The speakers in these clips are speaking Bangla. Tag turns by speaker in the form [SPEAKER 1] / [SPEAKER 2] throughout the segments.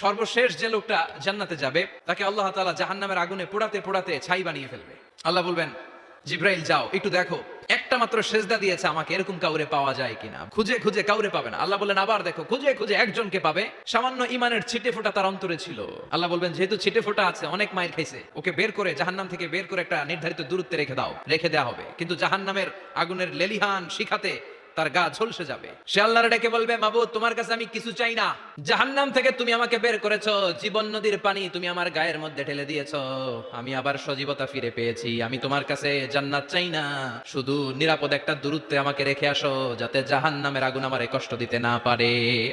[SPEAKER 1] সর্বশেষ যে লোকটা জান্নাতে যাবে তাকে আল্লাহ তাআলা জাহান্নামের আগুনে পোড়াতে পোড়াতে ছাই বানিয়ে ফেলবে। আল্লাহ বলবেন, জিব্রাইল যাও একটু দেখো, একটা মাত্র সেজদা দিয়েছে আমাকে, এরকম কাউরে পাওয়া যায় কিনা। খুঁজে খুঁজে কাউরে পাবে না। আল্লাহ বললেন আবার দেখো, খুঁজে খুঁজে একজনকে পাবে, সামান্য ইমানের ছিটে ফোঁটা তার অন্তরে ছিল। আল্লাহ বলবেন যেহেতু ছিটে ফোঁটা আছে, অনেক মায়ের খাইছে, ওকে বের করে জাহান্নাম থেকে বের করে একটা নির্ধারিত দূরত্বে রেখে দাও, রেখে দেওয়া হবে। কিন্তু জাহান্নামের আগুনের লেলিহান শিখাতে তার গা ঝলসে যাবে। সে আল্লাহর ডেকে বলবে, মাবুদ তোমার কাছে আমি কিছু চাই না, জাহান্নাম থেকে তুমি আমাকে বের করেছো, জীবন নদীর পানি তুমি আমার গায়ের মধ্যে ঢেলে দিয়েছো, আমি আবার সজীবতা ফিরে পেয়েছি, আমি তোমার কাছে জান্নাত চাই না, শুধু নিরাপদ একটা দূরত্বে আমাকে রেখে আসো, যাতে জাহান্নামের আগুন আমারে কষ্ট দিতে না পারে।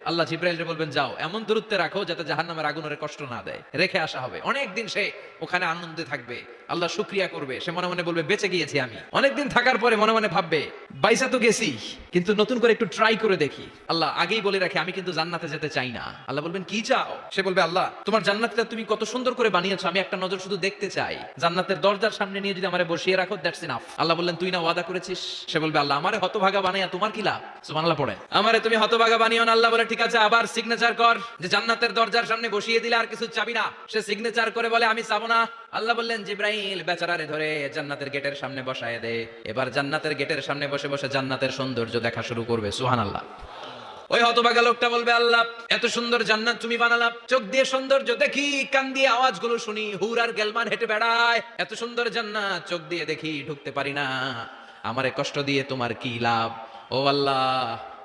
[SPEAKER 1] আল্লাহ জিব্রাইলকে বলবেন যাও এমন দূরত্বে রাখো যাতে জাহান্নামের আগুন ওরে কষ্ট না দেয়, রেখে আসা হবে। অনেকদিন সে ওখানে আনন্দে থাকবে, আল্লাহ শুকরিয়া করবে, সে মনে মনে বলবে বেঁচে গিয়েছি আমি। অনেকদিন থাকার পরে মনে মনে ভাববে বাইসা তো গেছি, কিন্তু নতুন করে একটু ট্রাই করে দেখি। আল্লাহ আগেই বলে রাখে আমি কিন্তু জান্নাতে যেতে চাই না। আল্লাহ বলবেন কি চাও? সে বলবে আল্লাহ তোমার জান্নাতটা তুমি কত সুন্দর করে বানিয়েছো, আমি একটা নজর শুধু দেখতে চাই, জান্নাতের দরজার সামনে নিয়ে যদি আমারে বসিয়ে রাখো দ্যাটস ইনাফ। আল্লাহ বললেন তুই না ওয়াদা করেছিস? সে বলবে আল্লাহ আমারে হতভাগা বানাইয়া তোমার কি লাভ? সুবহানাল্লাহ পড়ে, আমারে তুমি হতভাগা বানিও না। আল্লাহ বলে ঠিক আছে, আবার সিগনেচার কর যে জান্নাতের দরজার সামনে বসিয়ে দিলে আর কিছু চাবি না। সে সিগনেচার করে বলে আমি চাবো না। আল্লাহ বললেন জিব্রাইল বেচারারে ধরে জান্নাতের গেটের সামনে বসায় দে, এবার জান্নাতের গেটের সামনে বসে বসে জান্নাতের সৌন্দর্য দেখা শুরু করবে। সুবহানাল্লাহ। ওই হতভাগা লোকটা বলবে আল্লাহ এত সুন্দর জান্নাত তুমি বানালাম, চোখ দিয়ে সৌন্দর্য দেখি, কান দিয়ে আওয়াজগুলো শুনি, হুর আর গেলমান হেঁটে বেড়ায়, এত সুন্দর জান্নাত চোখ দিয়ে দেখি ঢুকতে পারি না, আমারে কষ্ট দিয়ে তোমার কি লাভ? ও আল্লাহ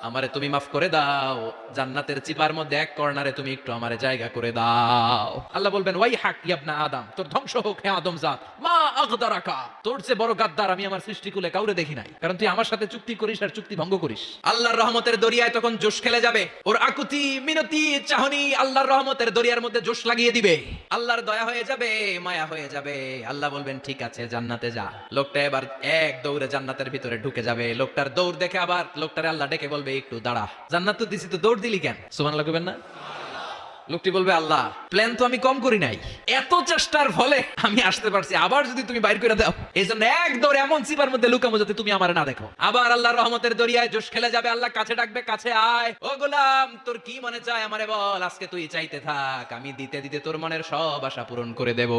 [SPEAKER 1] আমারে তুমি মাফ করে দাও, জান্নাতের চিপার মধ্যে এক কর্নারে তুমি একটু আমারে জায়গা করে দাও। আল্লাহ বলবেন ওয়াই হাক ইবনা আদম, তোর ধ্বংস হোক হে আদম জাত, মা আগদারাকা, তোর চেয়ে বড় গাদ্দার আমি আমার সৃষ্টিকুলে কাউরে দেখি নাই, কারণ তুই আমার সাথে চুক্তি করিস আর চুক্তি ভঙ্গ করিস। আল্লাহর রহমতের দরিয়ায় তখন জোশ খেলে যাবে, ওর আকুতি মিনতি চাহনি আল্লাহর রহমতের দরিয়ার মধ্যে জোশ লাগিয়ে দিবে, আল্লাহর দয়া হয়ে যাবে, মায়া হয়ে যাবে। আল্লাহ বলবেন ঠিক আছে জান্নাতে যা। লোকটা এবার এক দৌড়ে জান্নাতের ভিতরে ঢুকে যাবে। লোকটার দৌড় দেখে আবার লোকটারে আল্লাহ ডেকে বলবে একটু দাঁড়া, জান্নাত তো দিছি, তো দৌড় দিলি কেন? সুবহানাল্লাহ কইবেন না? লোকটি বলবে আল্লাহ প্ল্যান তো আমি কম করি নাই, এত চেষ্টার ফলে আমি আসতে পারছি, আবার যদি তুমি বাইর করে দাও, এই জন্য এক দৌড়ে এমন চিপার মধ্যে লুকামো যাতে তুমি আমার না দেখো। আবার আল্লাহর রহমতের দরিয়ায় জোশ খেলে যাবে, আল্লাহ কাছে ডাকবে, কাছে আয়, ও গোলাম তোর কি মনে চায় আমারে বল, আজকে তুই চাইতে থাক, আমি দিতে দিতে তোর মনের সব আশা পূরণ করে দেব।